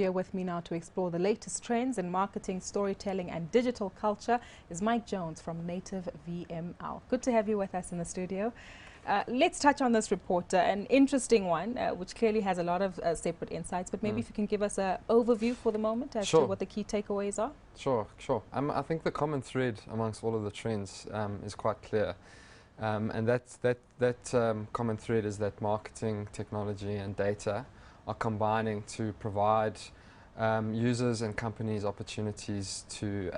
Here with me now to explore the latest trends in marketing, storytelling and digital culture is Mike Jones from NativeVML. Good to have you with us in the studio. Let's touch on this report, an interesting one, which clearly has a lot of separate insights, but maybe if you can give us an overview for the moment as to what the key takeaways are. Sure. I think the common thread amongst all of the trends is quite clear. And that common thread is that marketing, technology and data are combining to provide users and companies opportunities to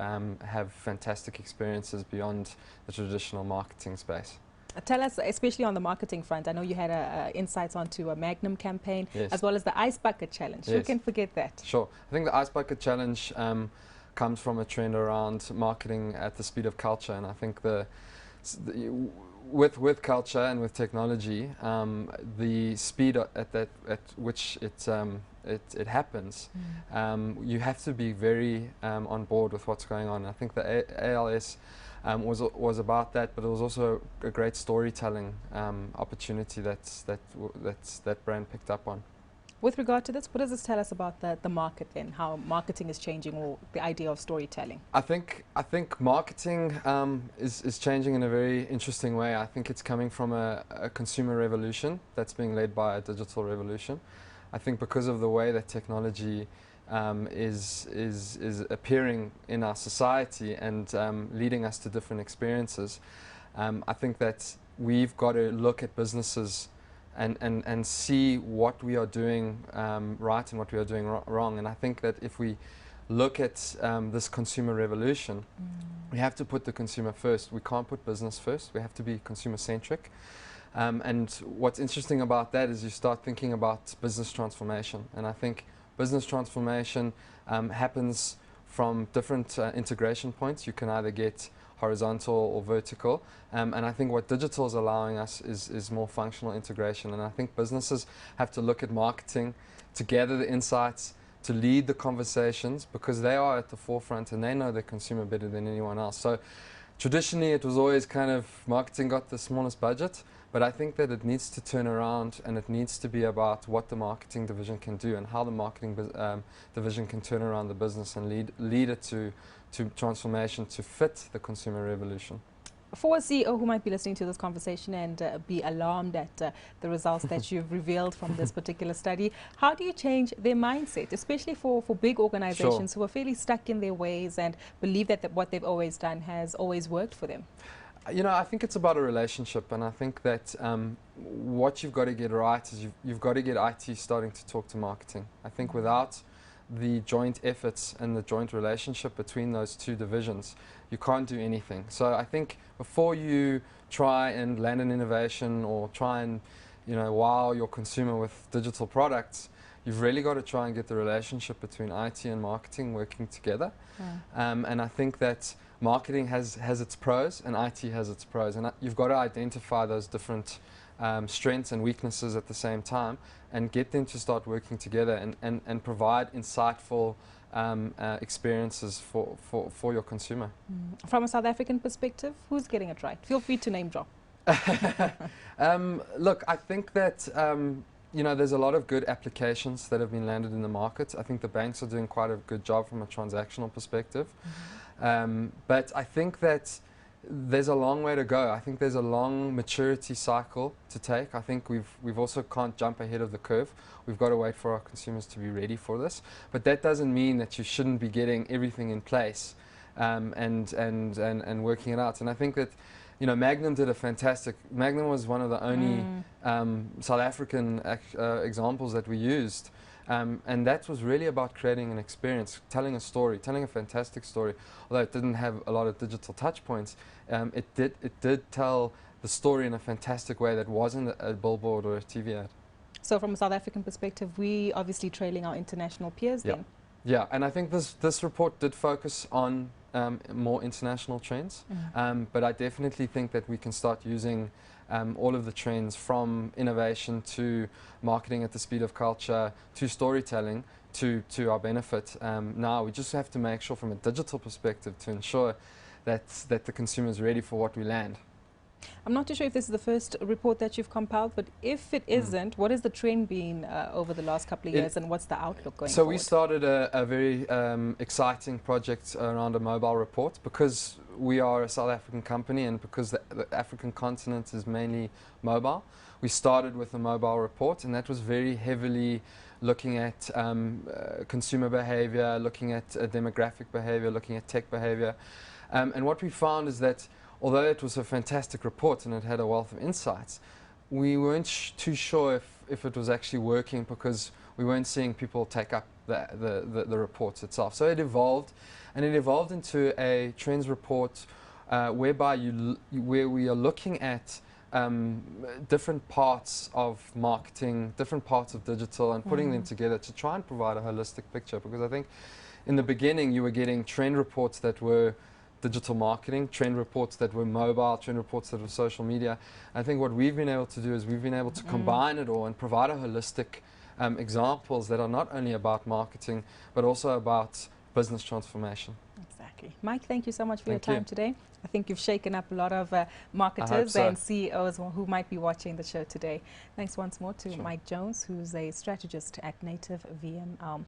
have fantastic experiences beyond the traditional marketing space. Tell us, especially on the marketing front, I know you had insights onto a Magnum campaign, Yes. as well as the Ice Bucket Challenge. Yes. Who can forget that? Sure. I think the Ice Bucket Challenge comes from a trend around marketing at the speed of culture, and I think with culture and with technology, the speed at which it happens, you have to be very on board with what's going on. I think the ALS was about that, but it was also a great storytelling opportunity that brand picked up on. With regard to this, what does this tell us about the market then, how marketing is changing, or the idea of storytelling? I think marketing is changing in a very interesting way. I think it's coming from a consumer revolution that's being led by a digital revolution. I think because of the way that technology is appearing in our society and leading us to different experiences, I think that we've got to look at businesses and see what we are doing right and what we are doing wrong. And I think that if we look at this consumer revolution, we have to put the consumer first. We can't put business first. We have to be consumer-centric. And what's interesting about that is you start thinking about business transformation. And I think business transformation happens from different integration points. You can either get horizontal or vertical, and I think what digital is allowing us is more functional integration. And I think businesses have to look at marketing to gather the insights, to lead the conversations, because they are at the forefront and they know their consumer better than anyone else. So traditionally it was always kind of marketing got the smallest budget, but I think that it needs to turn around and it needs to be about what the marketing division can do and how the marketing division can turn around the business and lead it to transformation to fit the consumer revolution. For a CEO who might be listening to this conversation and be alarmed at the results that you've revealed from this particular study, how do you change their mindset, especially for big organizations who are fairly stuck in their ways and believe that what they've always done has always worked for them? You know, I think it's about a relationship, and I think that what you've got to get right is you've got to get IT starting to talk to marketing. I think without the joint efforts and the joint relationship between those two divisions, you can't do anything. So I think before you try and land an innovation or try and wow your consumer with digital products, you've really got to try and get the relationship between IT and marketing working together. And I think that marketing has its pros and IT has its pros, and you've got to identify those different strengths and weaknesses at the same time and get them to start working together and provide insightful experiences for your consumer. From a South African perspective, who's getting it right? Feel free to name drop. Look, I think that there's a lot of good applications that have been landed in the market. I think the banks are doing quite a good job from a transactional perspective. But I think that there's a long way to go. I think there's a long maturity cycle to take. I think we've also can't jump ahead of the curve. We've got to wait for our consumers to be ready for this. But that doesn't mean that you shouldn't be getting everything in place and working it out. And I think that Magnum did a fantastic. Magnum was one of the only South African examples that we used. And that was really about creating an experience, telling a story, telling a fantastic story. Although it didn't have a lot of digital touch points, it did tell the story in a fantastic way that wasn't a billboard or a TV ad. So from a South African perspective, we obviously trailing our international peers then? Yeah, and I think this report did focus on more international trends, but I definitely think that we can start using all of the trends from innovation to marketing at the speed of culture to storytelling to our benefit. Now we just have to make sure from a digital perspective to ensure that the consumer is ready for what we land. I'm not too sure if this is the first report that you've compiled, but if it isn't, what has the trend been over the last couple of years, and what's the outlook going forward? So we started a very exciting project around a mobile report because we are a South African company and because the African continent is mainly mobile. We started with a mobile report, and that was very heavily looking at consumer behavior, looking at demographic behavior, looking at tech behavior. And what we found is that although it was a fantastic report and it had a wealth of insights, we weren't too sure if it was actually working because we weren't seeing people take up the reports itself. So it evolved, and it evolved into a trends report whereby where we are looking at different parts of marketing, different parts of digital, and putting them together to try and provide a holistic picture. Because I think in the beginning you were getting trend reports that were digital marketing, trend reports that were mobile, trend reports that were social media. I think what we've been able to do is we've been able to combine it all and provide a holistic examples that are not only about marketing but also about business transformation. Exactly. Mike, thank you so much for your time today. I think you've shaken up a lot of marketers and CEOs who might be watching the show today. Thanks once more to Mike Jones, who's a strategist at NativeVML.